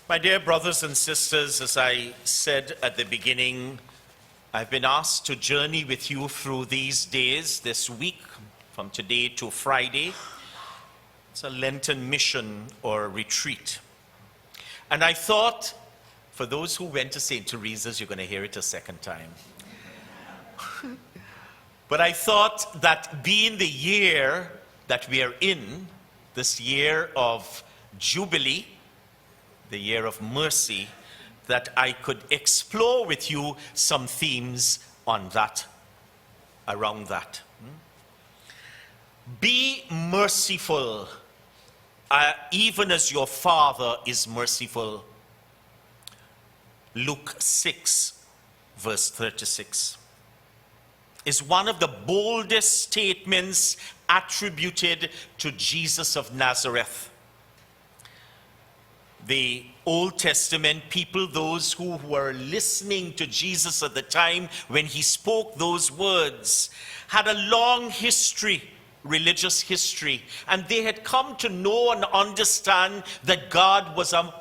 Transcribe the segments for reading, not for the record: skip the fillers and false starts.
My dear brothers and sisters, as I said at the beginning, I've been asked to journey with you through these days, this week, from today to Friday. It's a Lenten mission or retreat. And I thought, for those who went to St. Teresa's, you're going to hear it a second time. But I thought that being the year that we are in, this year of Jubilee, the year of mercy, that I could explore with you some themes on that, around that. Be merciful, even as your Father is merciful. Luke 6, verse 36, is one of the boldest statements attributed to Jesus of Nazareth. The Old Testament people, those who were listening to Jesus at the time when he spoke those words, had a long history, religious history, and they had come to know and understand that God was a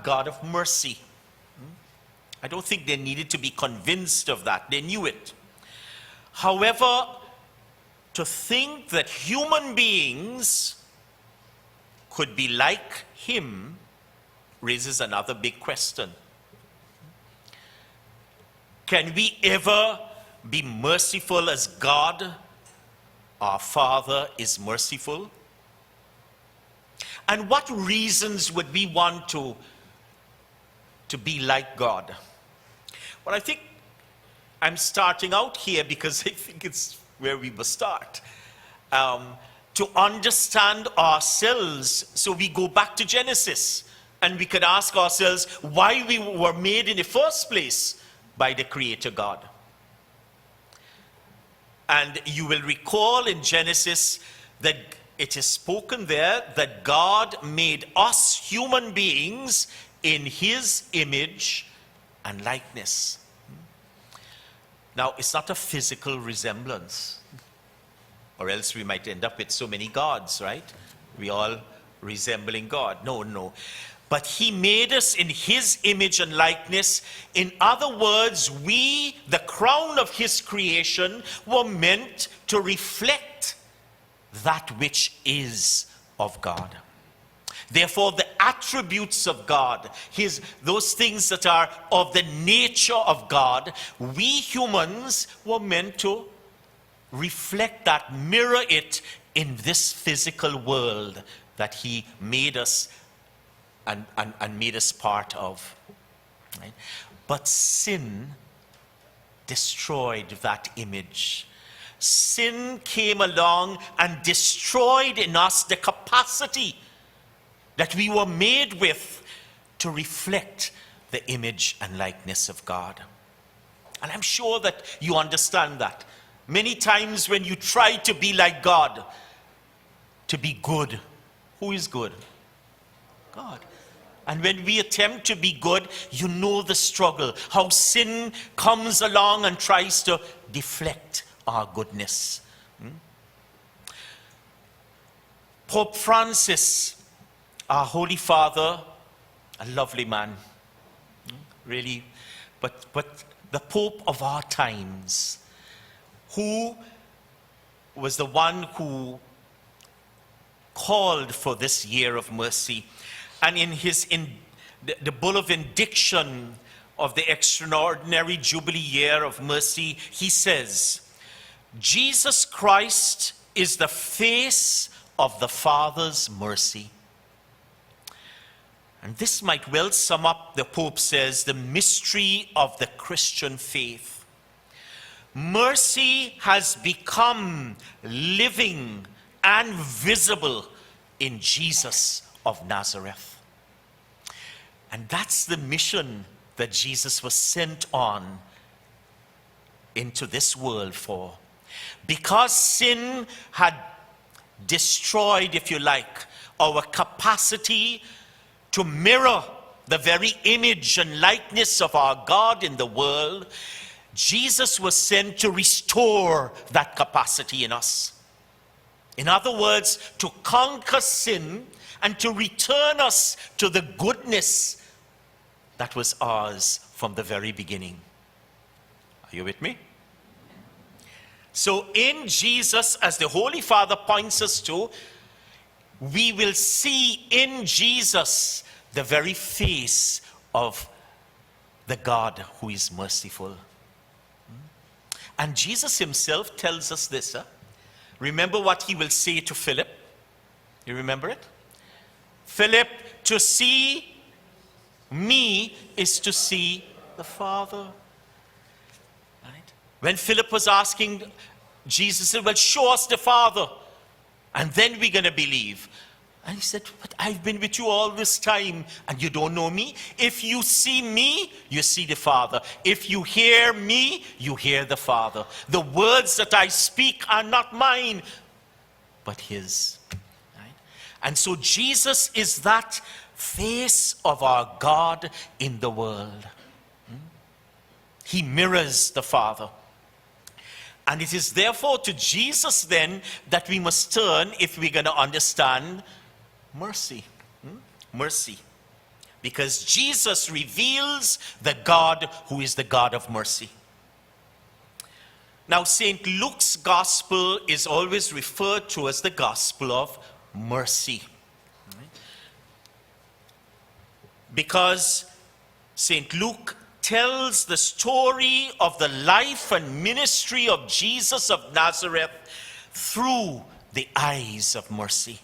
God of mercy. I don't think they needed to be convinced of that. They knew it. However, to think that human beings could be like him raises another big question. Can we ever be merciful as God, our Father, is merciful? And what reasons would we want to be like God? Well, I think I'm starting out here because I think it's where we must start. To understand ourselves, so we go back to Genesis. And we could ask ourselves why we were made in the first place by the Creator God. And you will recall in Genesis that it is spoken there that God made us human beings in his image and likeness. Now, it's not a physical resemblance, or else we might end up with so many gods, right? We all resembling God. No. But he made us in his image and likeness. In other words, we, the crown of his creation, were meant to reflect that which is of God. Therefore, the attributes of God, those things that are of the nature of God, we humans were meant to reflect that, mirror it in this physical world that he made us and made us part of. Right? But sin destroyed that image. Sin came along and destroyed in us the capacity that we were made with to reflect the image and likeness of God. And I'm sure that you understand that. Many times when you try to be like God, to be good, who is good? God. And when we attempt to be good, you know the struggle, how sin comes along and tries to deflect our goodness. Pope Francis, our Holy Father, a lovely man, really, but the Pope of our times, who was the one who called for this year of mercy. And in the Bull of Indiction of the extraordinary Jubilee year of mercy, he says, Jesus Christ is the face of the Father's mercy. And this might well sum up, the Pope says, the mystery of the Christian faith. Mercy has become living and visible in Jesus of Nazareth. And that's the mission that Jesus was sent on into this world for. Because sin had destroyed, if you like, our capacity to mirror the very image and likeness of our God in the world, Jesus was sent to restore that capacity in us. In other words, to conquer sin and to return us to the goodness that was ours from the very beginning. Are you with me? So in Jesus, as the Holy Father points us to, we will see in Jesus the very face of the God who is merciful. And Jesus himself tells us this. Remember what he will say to Philip? You remember it? Philip, to see me is to see the Father. Right? When Philip was asking, Jesus said, well, show us the Father, and then we're going to believe. And he said, but I've been with you all this time, and you don't know me? If you see me, you see the Father. If you hear me, you hear the Father. The words that I speak are not mine, but his. Right? And so Jesus is that face of our God in the world. He mirrors the Father. And it is therefore to Jesus then that we must turn if we're going to understand mercy. Mercy. Because Jesus reveals the God who is the God of mercy. Now, St. Luke's gospel is always referred to as the gospel of mercy. Because St. Luke tells the story of the life and ministry of Jesus of Nazareth through the eyes of mercy.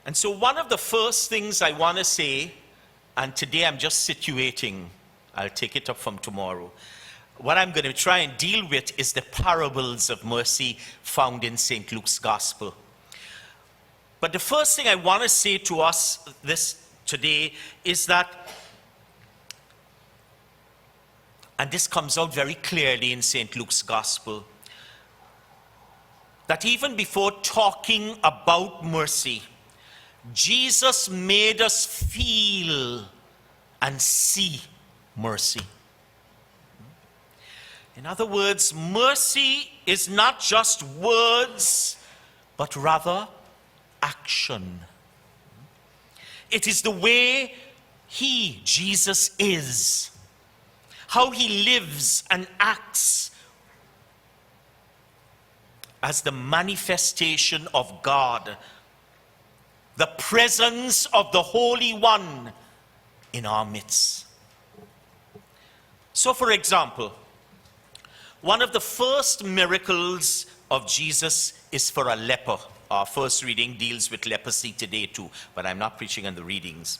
And so one of the first things I want to say, and today I'm just situating, I'll take it up from tomorrow. What I'm going to try and deal with is the parables of mercy found in St. Luke's gospel. But the first thing I want to say to us this today is that, and this comes out very clearly in St. Luke's gospel, that even before talking about mercy, Jesus made us feel and see mercy. In other words, mercy is not just words, but rather action. It is the way he, Jesus, is. How he lives and acts as the manifestation of God, the presence of the Holy One in our midst. So, for example, one of the first miracles of Jesus is for a leper. Our first reading deals with leprosy today too, but I'm not preaching on the readings.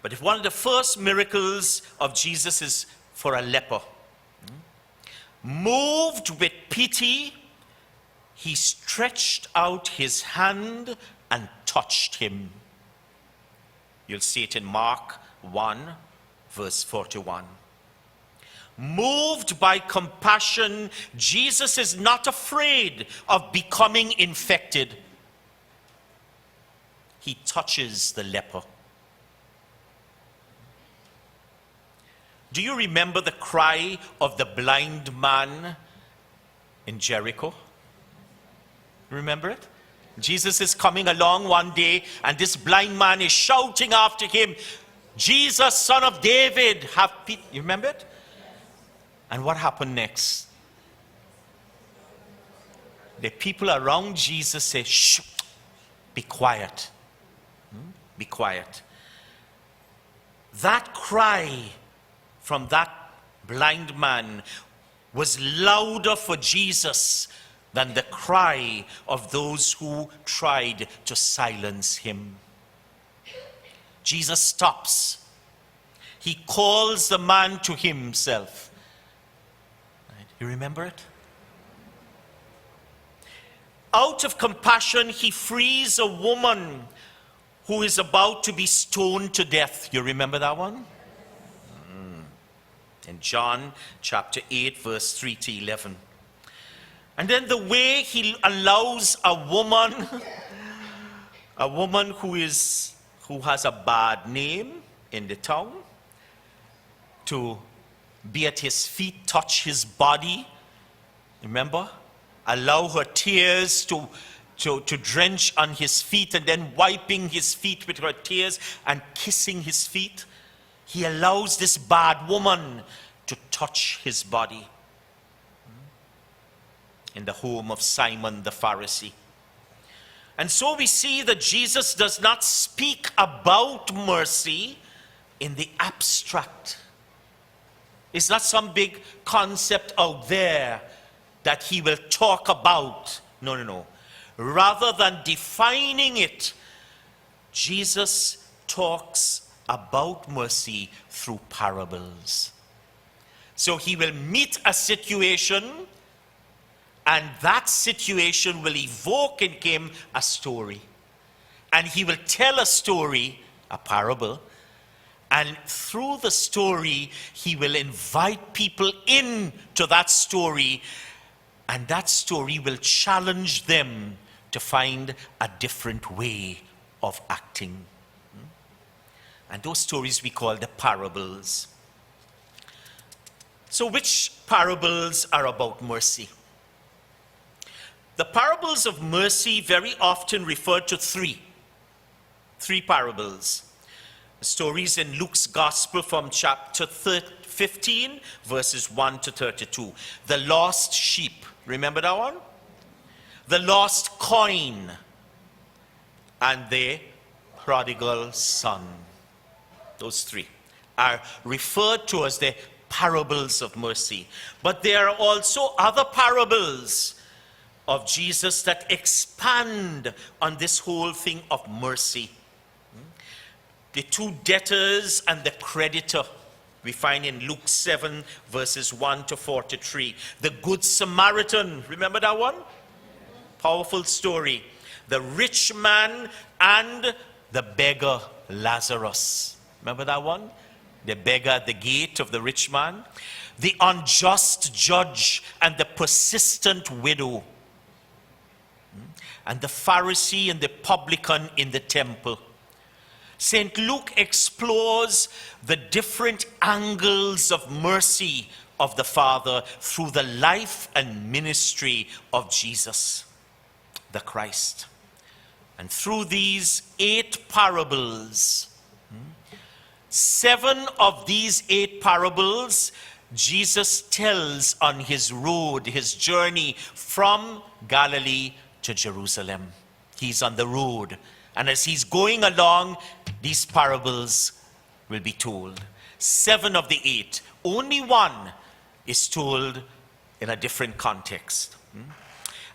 But if one of the first miracles of Jesus is for a leper, moved with pity, he stretched out his hand and touched him. You'll see it in Mark 1, verse 41. Moved by compassion, Jesus is not afraid of becoming infected. He touches the leper. Do you remember the cry of the blind man in Jericho? Remember it? Jesus is coming along one day, and this blind man is shouting after him, Jesus, son of David, have pity. You remember it? And what happened next? The people around Jesus say, shh, be quiet. Be quiet. That cry from that blind man was louder for Jesus than the cry of those who tried to silence him. Jesus stops. He calls the man to himself. You remember it? Out of compassion, he frees a woman who is about to be stoned to death. You remember that one? In John chapter 8, verse 3 to 11. And then the way he allows a woman who has a bad name in the town, to be at his feet, touch his body. Remember? Allow her tears to to drench on his feet and then wiping his feet with her tears and kissing his feet. He allows this bad woman to touch his body in the home of Simon the Pharisee. And so we see that Jesus does not speak about mercy in the abstract. It's not some big concept out there that he will talk about. No. Rather than defining it, Jesus talks about mercy through parables. So he will meet a situation, and that situation will evoke in him a story. And he will tell a story, a parable, and through the story, he will invite people into that story, and that story will challenge them to find a different way of acting. And those stories we call the parables. So which parables are about mercy? The parables of mercy very often refer to three parables. Stories in Luke's Gospel from chapter 15, verses 1 to 32. The lost sheep, remember that one? The lost coin, and the prodigal son. Those three are referred to as the parables of mercy. But there are also other parables of Jesus that expand on this whole thing of mercy. The two debtors and the creditor, we find in Luke 7, verses 1 to 43. The Good Samaritan, remember that one? Powerful story. The rich man and the beggar Lazarus. Remember that one? The beggar at the gate of the rich man. The unjust judge and the persistent widow. And the Pharisee and the publican in the temple. St. Luke explores the different angles of mercy of the Father through the life and ministry of Jesus, the Christ. And through these 8 parables, 7 of these 8 parables, Jesus tells on his road, his journey from Galilee to Jerusalem. He's on the road. And as he's going along, these parables will be told. 7 of the 8. Only one is told in a different context.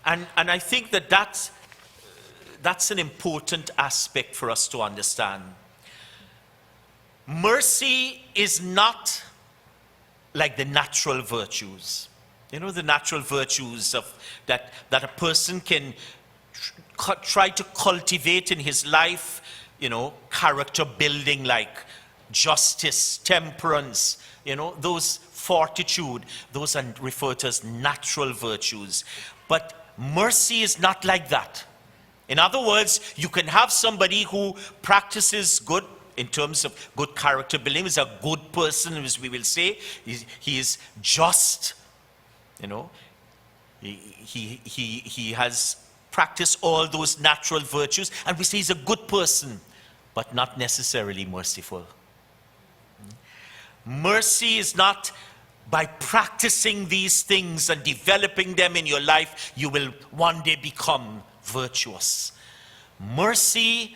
And I think that that's an important aspect for us to understand. Mercy is not like the natural virtues. You know, the natural virtues of that a person can try to cultivate in his life, character building like justice, temperance, those fortitude, those are referred to as natural virtues. But mercy is not like that. In other words, you can have somebody who practices good in terms of good character building, is a good person, as we will say. He is just, he has practiced all those natural virtues, and we say he's a good person, but not necessarily merciful. Mercy is not by practicing these things and developing them in your life, you will one day become virtuous. Mercy,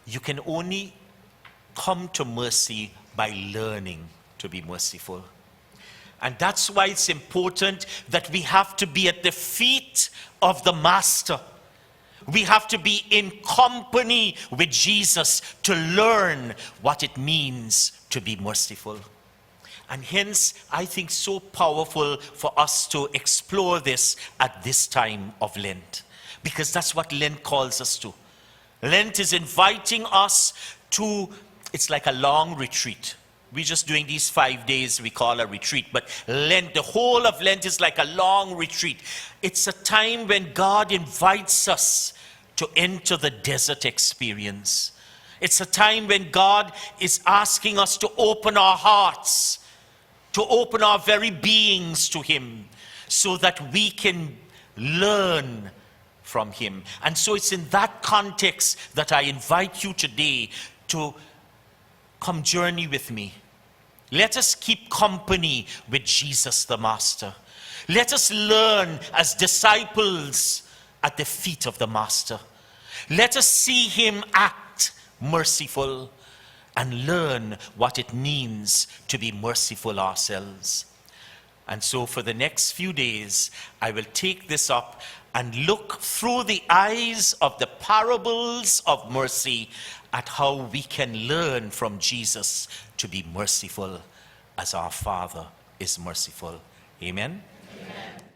you can only come to mercy by learning to be merciful. And that's why it's important that we have to be at the feet of the Master. We have to be in company with Jesus to learn what it means to be merciful. And hence, I think so powerful for us to explore this at this time of Lent. Because that's what Lent calls us to. Lent is inviting us to, it's like a long retreat. We're just doing these 5 days we call a retreat. But Lent, the whole of Lent is like a long retreat. It's a time when God invites us to enter the desert experience. It's a time when God is asking us to open our hearts, to open our very beings to Him, so that we can learn from him. And so it's in that context that I invite you today to come journey with me. Let us keep company with Jesus the Master. Let us learn as disciples at the feet of the Master. Let us see him act merciful and learn what it means to be merciful ourselves. And so for the next few days, I will take this up and look through the eyes of the parables of mercy at how we can learn from Jesus to be merciful as our Father is merciful. Amen? Amen.